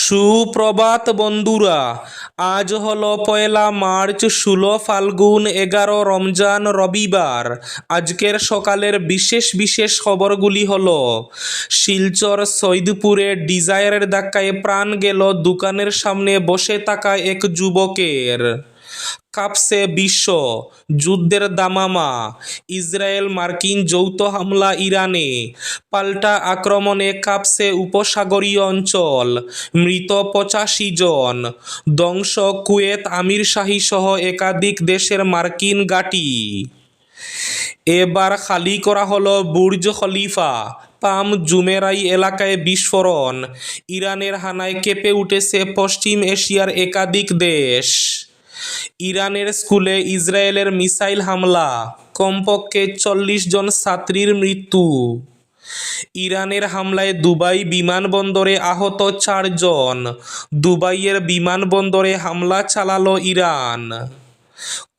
সুপ্রভাত বন্ধুরা, আজ হলো 1 মার্চ, 16 ফাল্গুন, 11 রমজান, রবিবার। আজকের সকালের বিশেষ বিশেষ খবরগুলি হলো: শিলচর সৈদপুরে ডিজায়ারের ধাক্কায় প্রাণ গেল দোকানের সামনে বসে থাকা এক যুবকের। কাঁপছে বিশ্ব, যুদ্ধের দামামা। ইসরায়েল মার্কিন যৌথ হামলা ইরানে, পাল্টা আক্রমণে কাঁপছে উপসাগরীয় অঞ্চল। মৃত 85 জন, ধ্বংস কুয়েত, আমিরশাহী সহ একাধিক দেশের মার্কিন ঘাঁটি। এবার খালি করা হলো বুর্জ খলিফা। পাম জুমেরাই এলাকায় বিস্ফোরণ। ইরানের হানায় কেঁপে উঠেছে পশ্চিম এশিয়ার একাধিক দেশ। ইরানের স্কুলে ইসরায়েলের মিসাইল হামলা, কমপক্ষে 40 জন ছাত্রীর মৃত্যু। ইরানের হামলায় দুবাই বিমানবন্দরে আহত 4 জন। দুবাইয়ের বিমানবন্দরে হামলা চালালো ইরান।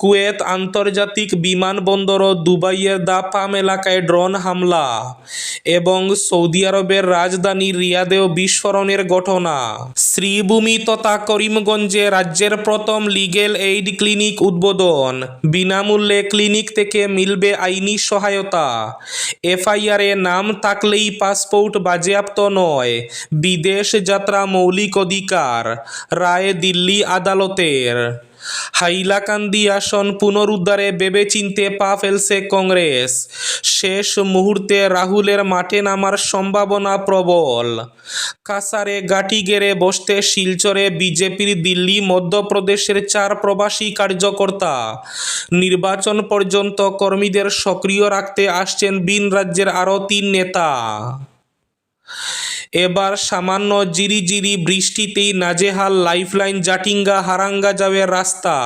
কুয়েত আন্তর্জাতিক বিমানবন্দর ও দুবাইয়ের দা পাম এলাকায় ড্রোন হামলা এবং সৌদি আরবের রাজধানী রিয়াদেও বিস্ফোরণের ঘটনা। শ্রীভূমি তথা করিমগঞ্জে রাজ্যের প্রথম লিগ্যাল এইড ক্লিনিক উদ্বোধন। বিনামূল্যে ক্লিনিক থেকে মিলবে আইনি সহায়তা। এফআইআরে নাম থাকলেই পাসপোর্ট বাজেয়াপ্ত নয়, বিদেশ যাত্রা মৌলিক অধিকার। রায় দিল্লি আদালতের। হাইলাকান্দি আসন পুনরুদ্ধারে ভেবেচিন্তে পা ফেলছে কংগ্রেস। শেষ মুহূর্তে রাহুলের মাঠে নামার সম্ভাবনা প্রবল। কাছাড়ে ঘাঁটি গেড়ে বসতে শিলচরে বিজেপির দিল্লি মধ্যপ্রদেশের 4 প্রবাসী কার্যকর্তা। নির্বাচন পর্যন্ত কর্মীদের সক্রিয় রাখতে আসছেন ভিন রাজ্যের আরও 3 নেতা। এবার সামান্য জিরিজিরি বৃষ্টিতেই নাজেহাল লাইফলাইন জাটিঙ্গা হারাঙ্গাজাওয়ের রাস্তা।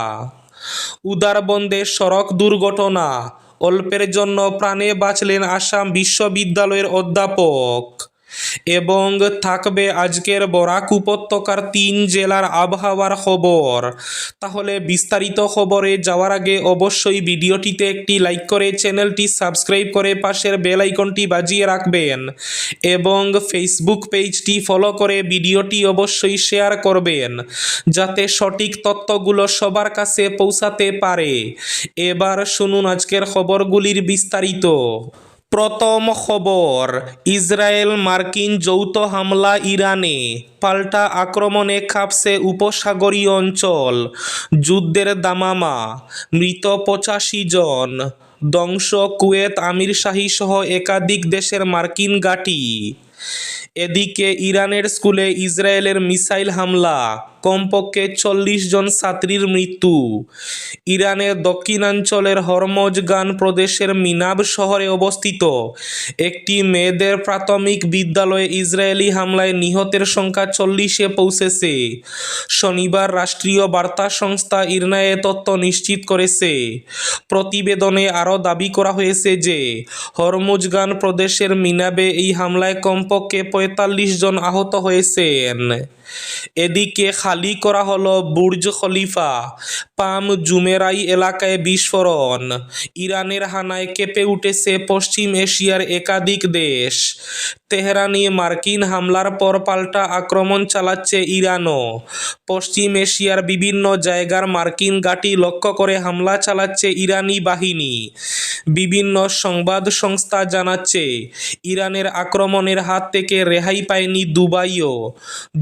উদারবন্দে সড়ক দুর্ঘটনা, অল্পের জন্য প্রাণে বাঁচলেন আসাম বিশ্ববিদ্যালয়ের অধ্যাপক। এবং থাকবে আজকের বরাক উপত্যকার 3 জেলার আবহাওয়ার খবর। তাহলে বিস্তারিত খবরে যাওয়ার আগে অবশ্যই ভিডিওটিতে একটি লাইক করে চ্যানেলটি সাবস্ক্রাইব করে পাশের বেল আইকনটি বাজিয়ে রাখবেন এবং ফেসবুক পেজটি ফলো করে ভিডিওটি অবশ্যই শেয়ার করবেন যাতে সঠিক তথ্যগুলো সবার কাছে পৌঁছাতে পারে। এবার শুনুন আজকের খবরগুলির বিস্তারিত। প্রথম খবর, ইসরায়েল মার্কিন যৌথ হামলা ইরানে, পাল্টা আক্রমণে কাঁপছে উপসাগরীয় অঞ্চল। যুদ্ধের দামামা, মৃত 85 জন, ধ্বংস কুয়েত, আমিরশাহী সহ একাধিক দেশের মার্কিন ঘাঁটি। এদিকে ইরানের স্কুলে ইসরায়েলের মিসাইল হামলা, কমপক্ষে 40 জন ছাত্রীর মৃত্যু। ইরানের দক্ষিণাঞ্চলের হরমোজগান প্রদেশের মিনাব শহরে অবস্থিত একটি মেয়েদের প্রাথমিক বিদ্যালয়ে ইসরায়েলি হামলায় নিহতের সংখ্যা 40-এ পৌঁছেছে। শনিবার রাষ্ট্রীয় বার্তা সংস্থা ইরনা এ তথ্য নিশ্চিত করেছে। প্রতিবেদনে আরও দাবি করা হয়েছে যে হরমুজগান প্রদেশের মিনাবে এই হামলায় কমপক্ষে 45 জন আহত হয়েছেন। এদিকে খালি করা হলো বুর্জ খলিফা। পাম জুমেরাই এলাকায় বিস্ফোরণ। ইরানের হানায় কেঁপে উঠেছে পশ্চিম এশিয়ার একাধিক দেশ। তেহরানে মার্কিন হামলার পর পাল্টা আক্রমণ চালাচ্ছে ইরানও। পশ্চিম এশিয়ার বিভিন্ন জায়গার মার্কিন ঘাঁটি লক্ষ্য করে হামলা চালাচ্ছে ইরানি বাহিনী। বিভিন্ন সংবাদ সংস্থা জানাচ্ছে ইরানের আক্রমণের হাত থেকে রেহাই পায়নি দুবাইও।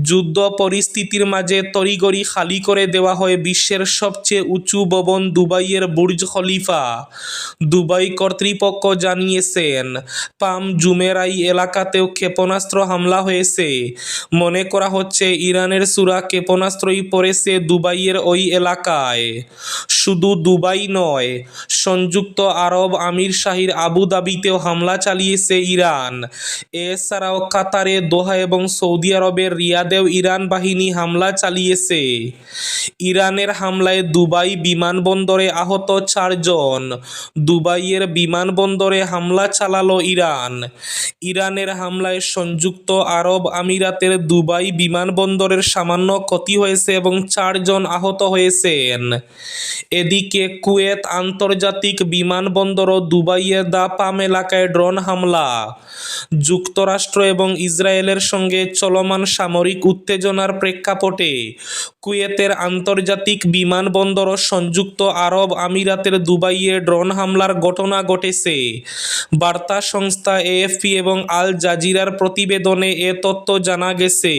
যুদ্ধ পরিস্থিতির মাঝে তড়িঘড়ি খালি করে দেওয়া হয় বিশ্বের সবচেয়ে উঁচু ভবন দুবাইয়ের বুর্জ খলিফা। দুবাই কর্তৃপক্ষ জানিয়েছেন পাম জুমেরাই এলাকাতেও ক্ষেপণাস্ত্র হামলা হয়েছে। মনে করা হচ্ছে ইরানের ছোড়া ক্ষেপণাস্ত্রই পড়েছে দুবাইয়ের ওই এলাকায়। শুধু দুবাই নয়, সংযুক্ত আরব আমিরশাহীর আবুধাবিতেও হামলা চালিয়েছে ইরান। এছাড়াও কাতারে দোহা এবং সৌদি আরবের রিয়াদেও ইরান বাহিনী হামলা চালিয়েছে। ইরানের হামলায় দুবাই বিমানবন্দরে আহত 4 জন। দুবাইয়ের বিমানবন্দরে হামলা চালালো ইরান। ইরানের হামলায় সংযুক্ত আরব আমিরাতের দুবাই বিমানবন্দরের সামান্য ক্ষতি হয়েছে এবং 4 জন আহত হয়েছেন। এদিকে কুয়েত আন্তর্জাতিক বিমানবন্দর ও দুবাইয়ের দা পাম এলাকায় ড্রোন হামলা। যুক্তরাষ্ট্র এবং ইসরায়েলের সঙ্গে চলমান সামরিক উত্তেজনার প্রেক্ষাপটে কুয়েতের আন্তর্জাতিক বিমানবন্দর ও সংযুক্ত আরব আমিরাতের দুবাইয়ে ড্রোন হামলার ঘটনা ঘটেছে। বার্তা সংস্থা এএফপি এবং আল জাজিরার প্রতিবেদনে এ তথ্য জানা গেছে।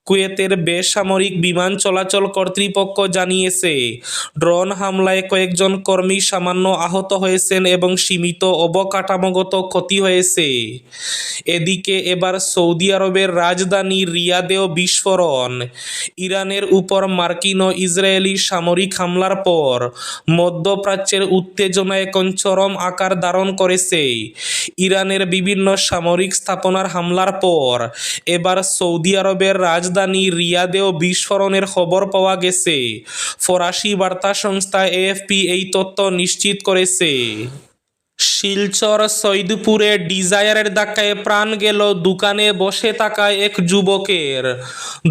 কুয়েতের বেসামরিক বিমান চলাচল কর্তৃপক্ষ জানিয়েছে, ড্রোন হামলায় কয়েকজন কর্মী সামান্য আহত হয়েছেন এবং সীমিত অবকাঠামোগত ক্ষতি হয়েছে। এদিকে এবার সৌদি আরবের রাজধানী রিয়াদেও বিস্ফোরণ। ইরানের উপর মার্কিন ও ইসরায়েলি সামরিক হামলার পর মধ্যপ্রাচ্যের উত্তেজনা এখন চরম আকার ধারণ করেছে। ইরানের বিভিন্ন সামরিক স্থাপনার হামলার পর এবার সৌদি আরবের রাজধানী রিয়াদেও বিস্ফোরণের খবর পাওয়া গেছে। ফরাসি বার্তা সংস্থা এএফপি এই তথ্য নিশ্চিত করেছে। শিলচর সৈদপুরে ডিজায়ারের ধাক্কায় প্রাণ গেল দোকানে বসে থাকা এক যুবকের।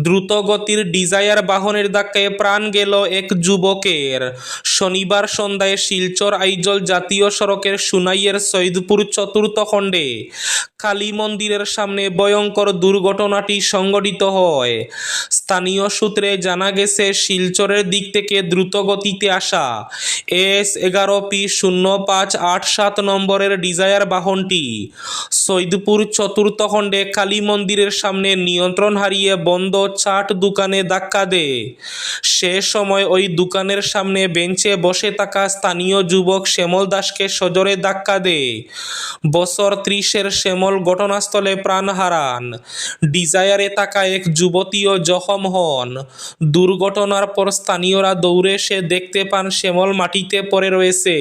দ্রুতগতির ডিজায়ার বাহনের ধাক্কায় প্রাণ গেল এক যুবকের। শনিবার সন্ধ্যায় শিলচর আইজল জাতীয় সড়কের সুনাইয়ের সৈদপুর চতুর্থ খণ্ডে কালী মন্দিরের সামনে ভয়ঙ্কর দুর্ঘটনাটি সংঘটিত হয়। স্থানীয় সূত্রে জানা গেছে, শিলচরের দিক থেকে দ্রুতগতিতে আসা S11P0587 নম্বরের ডিজায়ার বাহনটি সৈদপুর চতুর্থ খণ্ডে কালী মন্দিরের সামনে নিয়ন্ত্রণ হারিয়ে বন্ধ চাট দোকানে ধাক্কা দেয়। সে সময় ওই দোকানের সামনে বেঞ্চে বসে থাকা স্থানীয় যুবক শ্যামল দাসকে সজোরে ধাক্কা দেয়। বছর 30-এর শ্যামল ঘটনাস্থলে প্রাণ হারান। ডিজায়ারে থাকা এক যুবতীও জখম হন। দুর্ঘটনার পর স্থানীয়রা দৌড়ে এসে দেখতে পান শ্যামল মাটিতে পড়ে রয়েছে।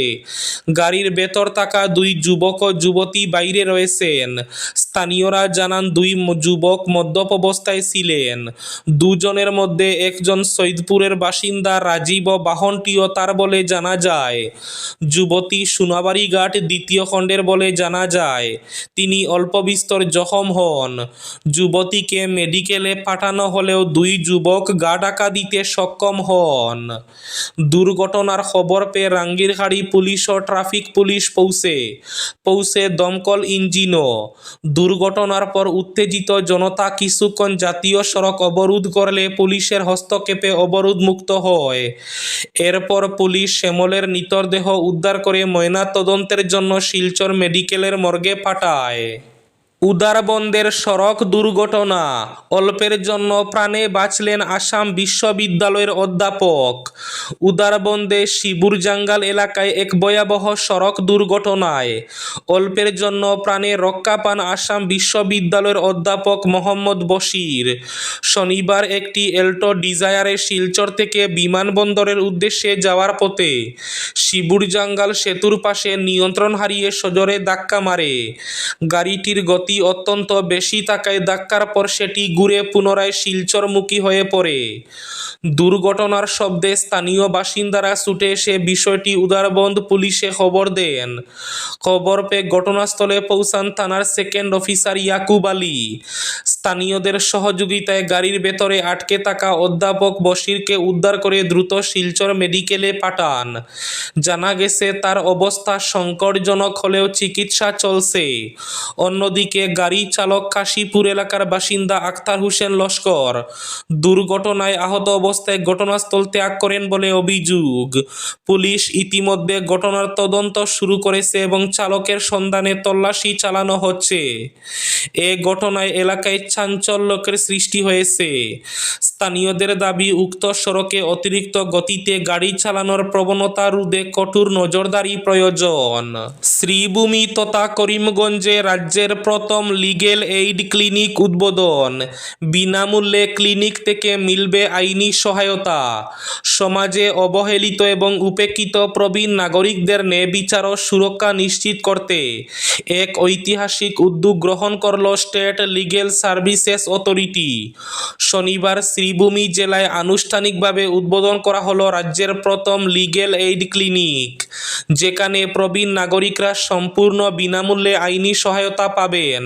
গাড়ির ভেতর থাকা দুই যুবক ও যুবতী বাইরে রয়েছেন। স্থানীয়রা জানান, দুই যুবক মদ্যপ অবস্থায় ছিলেন। দুজনের মধ্যে একজন সৈদপুরের বাসিন্দা রাজীব ও বাহনটিও তার বলে জানা যায়। যুবতী সোনাবাড়ি ঘাট দ্বিতীয় খণ্ডের বলে জানা যায়। তিনি অল্প বিস্তর জখম হন। যুবতীকে মেডিকেলে পাঠানো হলেও দুই যুবক গা ঢাকা দিতে সক্ষম হন। দুর্ঘটনার খবর পেয়ে রাঙ্গিরহাড়ি পুলিশ ও ট্রাফিক পুলিশ পৌঁছে দমকল ইঞ্জিনও। দুর্ঘটনার পর উত্তেজিত জনতা কিছুক্ষণ জাতীয় সড়ক অবরোধ করলে পুলিশের হস্তক্ষেপে অবরোধ মুক্ত হয়। এরপর পুলিশ শ্যামলের মৃতদেহ উদ্ধার করে ময়নাতদন্তের জন্য শিলচর মেডিকেলের মর্গে পাঠায়। উদারবন্দের সড়ক দুর্ঘটনা, অল্পের জন্য প্রাণে বাঁচলেন আসাম বিশ্ববিদ্যালয়ের অধ্যাপক। উদারবন্দে শিবুরজাঙ্গাল এলাকায় এক ভয়াবহ সড়ক দুর্ঘটনায় অল্পের জন্য প্রাণে রক্ষা পান আসাম বিশ্ববিদ্যালয়ের অধ্যাপক মোহাম্মদ বশির। শনিবার একটি এল্টো ডিজায়ারে শিলচর থেকে বিমানবন্দরের উদ্দেশ্যে যাওয়ার পথে শিবুরজাঙ্গাল সেতুর পাশে নিয়ন্ত্রণ হারিয়ে সজোরে ধাক্কা মারে। গাড়িটির গতি অত্যন্ত বেশি থাকায় ধাক্কার পর সেটি ঘুরে পুনরায় শিলচরমুখী হয়ে পড়ে। দুর্ঘটনার শব্দে স্থানীয় বাসিন্দারা ছুটে এসে বিষয়টি উদারবন্দ পুলিশে খবর দেন। খবর পেয়ে ঘটনাস্থলে পৌঁছান থানার সেকেন্ড অফিসার ইয়াকুব আলী। স্থানীয়দের সহযোগিতায় গাড়ির ভেতরে আটকে থাকা অধ্যাপক বশিরকে উদ্ধার করে দ্রুত শিলচর মেডিকেলে পাঠান। জানা গেছে, তার অবস্থা সংকটজনক হলেও চিকিৎসা চলছে। অন্যদিকে গাড়ি চালক কাশীপুর এলাকার বাসিন্দা আখতার হোসেন লস্কর দুর্ঘটনায় আহত অবস্থায় ঘটনাস্থল ত্যাগ করেন বলে অভিযোগ। পুলিশ ইতিমধ্যে ঘটনার তদন্ত শুরু করেছে এবং চালকের সন্ধানে তল্লাশি চালানো হচ্ছে। এ ঘটনায় এলাকায় চাঞ্চল্যের সৃষ্টি হয়েছে। স্থানীয়দের দাবি, উক্ত সড়কে অতিরিক্ত গতিতে গাড়ি চালানোর প্রবণতা রোধে কঠোর নজরদারি প্রয়োজন। শ্রীভূমি তথা করিমগঞ্জে রাজ্যের প্রথম লিগেল এইড ক্লিনিক উদ্বোধন। বিনামূল্যে ক্লিনিক থেকে মিলবে আইনি সহায়তা। সমাজে অবহেলিত এবং উপেক্ষিত প্রবীণ নাগরিকদের ন্যায় বিচার ও সুরক্ষা নিশ্চিত করতে এক ঐতিহাসিক উদ্যোগ গ্রহণ করল স্টেট লিগেল সার্ভিসেস অথরিটি। শনিবার শ্রী শ্রীভূমি জেলায় আনুষ্ঠানিকভাবে উদ্বোধন করা হলো রাজ্যের প্রথম লিগ্যাল এইড ক্লিনিক, যেখানে প্রবীণ নাগরিকরা সম্পূর্ণ বিনামূল্যে আইনি সহায়তা পাবেন।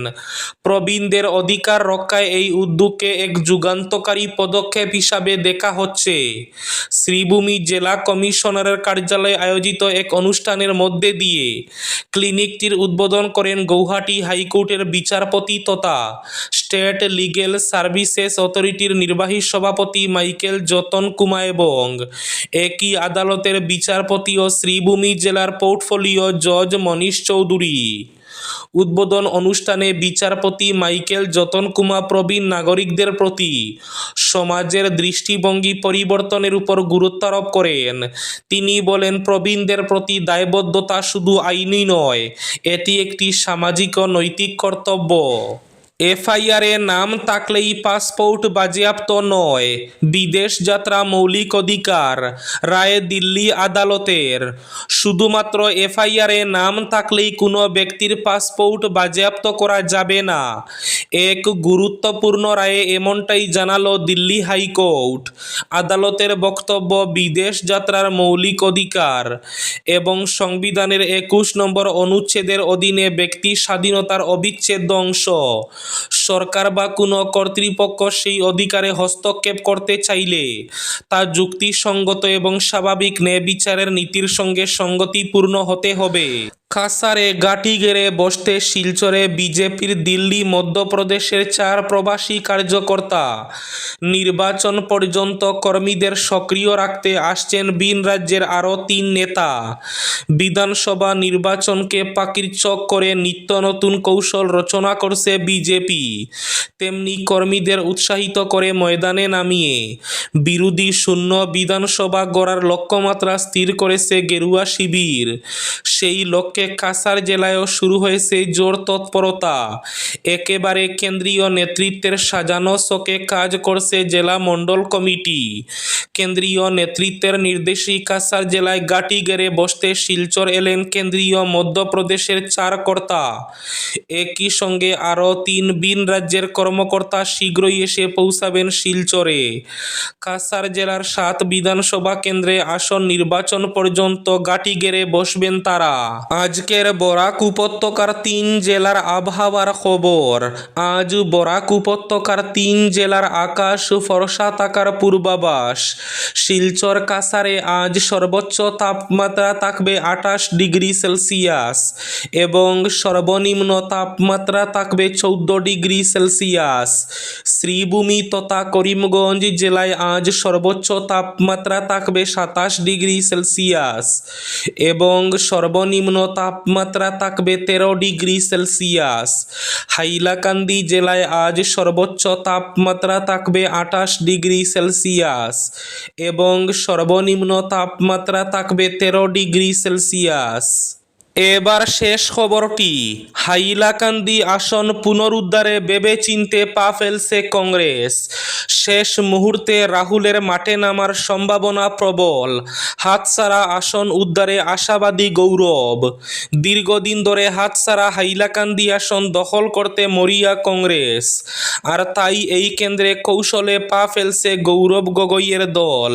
প্রবীণদের অধিকার রক্ষায় এই উদ্যোগকে এক যুগান্তকারী পদক্ষেপ হিসাবে দেখা হচ্ছে। শ্রীভূমি জেলা কমিশনারের কার্যালয়ে আয়োজিত এক অনুষ্ঠানের মধ্যে দিয়ে ক্লিনিকটির উদ্বোধন করেন গৌহাটি হাইকোর্টের বিচারপতি তথা স্টেট লিগ্যাল সার্ভিসেস অথরিটির নির্বাহী সভাপতি মাইকেল যতন কুমার এবং একই আদালতের বিচারপতি ও শ্রীভূমি জেলার পোর্টফোলিও জজ মনীষ চৌধুরী। উদ্বোধন অনুষ্ঠানে বিচারপতি মাইকেল যতন কুমার প্রবীণ নাগরিকদের প্রতি সমাজের দৃষ্টিভঙ্গি পরিবর্তনের উপর গুরুত্ব আরোপ করেন। তিনি বলেন, প্রবীণদের প্রতি দায়বদ্ধতা শুধু আইনি নয়, এটি একটি সামাজিক ও নৈতিক কর্তব্য। এফআইআরে নাম থাকলেই পাসপোর্ট বাজেয়াপ্ত নয়, বিদেশ যাত্রা মৌলিক অধিকার, রায় দিল্লি আদালতের। শুধুমাত্র এফআইআরে নাম থাকলেই কোনো ব্যক্তির পাসপোর্ট বাজেয়াপ্ত করা যাবে না। এক গুরুত্বপূর্ণ রায়ে এমনটাই জানালো দিল্লি হাইকোর্ট। আদালতের বক্তব্য, বিদেশ যাত্রার মৌলিক অধিকার এবং সংবিধানের 21 নম্বর অনুচ্ছেদের অধীনে ব্যক্তি স্বাধীনতার অবিচ্ছেদ্য অংশ। সরকার বা কোনো কর্তৃপক্ষ সেই অধিকারে হস্তক্ষেপ করতে চাইলে তা যুক্তিসঙ্গত এবং স্বাভাবিক ন্যায় বিচারের নীতির সঙ্গে সঙ্গতিপূর্ণ হতে হবে। কাসারে গাঁটি গেড়ে বসতে শিলচরে বিজেপির দিল্লি মধ্যপ্রদেশের 4 প্রবাসী কার্যকর্তা। নির্বাচন পর্যন্ত কর্মীদের সক্রিয় রাখতে আসছেন ভিন রাজ্যের আরও 3 নেতা। বিধানসভা নির্বাচনকে পাখির চোখ করে নিত্য নতুন কৌশল রচনা করছে বিজেপি, তেমনি কর্মীদের উৎসাহিত করে ময়দানে নামিয়ে বিরোধী শূন্য বিধানসভা গড়ার লক্ষ্যমাত্রা স্থির করেছে গেরুয়া শিবির। সেই লক্ষ্যে কাছাড় জেলায়ও শুরু হয়েছে জোর তৎপরতা। একেবারে কেন্দ্রীয় নেতৃত্বের সাজানো ছকে কাজ করছে জেলা মণ্ডল কমিটি। কেন্দ্রীয় নেতৃত্বের নির্দেশে কাছাড় জেলায় গাঁটি গেড়ে বসতে শিলচর এলেন কেন্দ্রীয় মধ্যপ্রদেশের 4 কর্তা। একই সঙ্গে আরও 3 ভিন রাজ্যের কর্মকর্তা শীঘ্রই এসে পৌঁছাবেন শিলচরে। কাছাড় জেলার 7 বিধানসভা কেন্দ্রে আসন নির্বাচন পর্যন্ত গাঁটি গেড়ে বসবেন তারা। আজকের বরাক উপত্যকার 3 জেলার আবহাওয়ার খবর। আজ বরাক উপত্যকার 3 জেলার আকাশ ফরসা থাকার পূর্বাভাস। শিলচর কাছাড়ে আজ সর্বোচ্চ তাপমাত্রা থাকবে 28 ডিগ্রি সেলসিয়াস এবং সর্বনিম্ন তাপমাত্রা থাকবে 14 ডিগ্রি সেলসিয়াস। শ্রীভূমি তথা করিমগঞ্জ জেলায় আজ সর্বোচ্চ তাপমাত্রা থাকবে 27 ডিগ্রি সেলসিয়াস এবং সর্বনিম্ন তাপমাত্রা থাকবে 13 ডিগ্রি সেলসিয়াস। হাইলাকান্দি জেলায় আজ সর্বোচ্চ তাপমাত্রা থাকবে 28 ডিগ্রি সেলসিয়াস এবং সর্বনিম্ন তাপমাত্রা থাকবে 13 ডিগ্রি সেলসিয়াস। এবার শেষ খবরটি। হাইলাকান্দি আসন পুনরুদ্ধারে ভেবেচিন্তে পা ফেলছে কংগ্রেস। শেষ মুহূর্তে রাহুলের মাঠে নামার সম্ভাবনা প্রবল। হাতছাড়া আসন উদ্ধারে আশাবাদী গৌরব। দীর্ঘদিন ধরে হাতছাড়া হাইলাকান্দি আসন দখল করতে মরিয়া কংগ্রেস, আর তাই এই কেন্দ্রে কৌশলে পা ফেলছে গৌরব গগৈয়ের দল।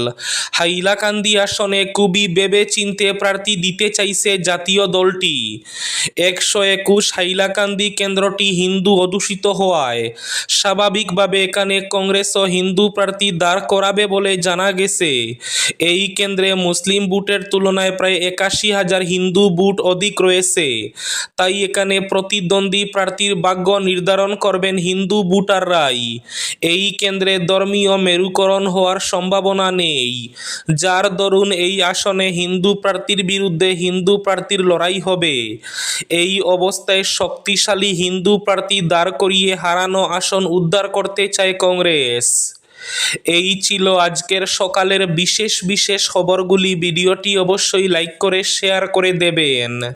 হাইলাকান্দি আসনে খুবই ভেবেচিন্তে প্রার্থী দিতে চাইছে জাতীয় দল। 121 হাইলাকান্দি কেন্দ্রটি হিন্দু অধ্যুষিত হওয়ায় স্বাভাবিকভাবে এখানে কংগ্রেসও হিন্দু প্রার্থী দাঁড় করাবে বলে জানা গেছে। এই কেন্দ্রে মুসলিম ভোটের তুলনায় প্রায় 81,000 হিন্দু ভোট অধিক রয়েছে, তাই এখানে প্রতিদ্বন্দ্বী প্রার্থীর ভাগ্য নির্ধারণ করবেন হিন্দু ভোটাররাই। এই কেন্দ্রে ধর্মীয় মেরুকরণ হওয়ার সম্ভাবনা নেই, যার দরুন এই আসনে হিন্দু প্রার্থীর বিরুদ্ধে হিন্দু প্রার্থীর লড়াই হবে। এই অবস্থায় শক্তিশালী হিন্দু প্রার্থী দাঁড় করিয়ে হারানো আসন উদ্ধার করতে চায় কংগ্রেস। এই ছিল আজকের সকালের বিশেষ খবরগুলি। ভিডিওটি অবশ্যই লাইক করে শেয়ার করে দেবেন।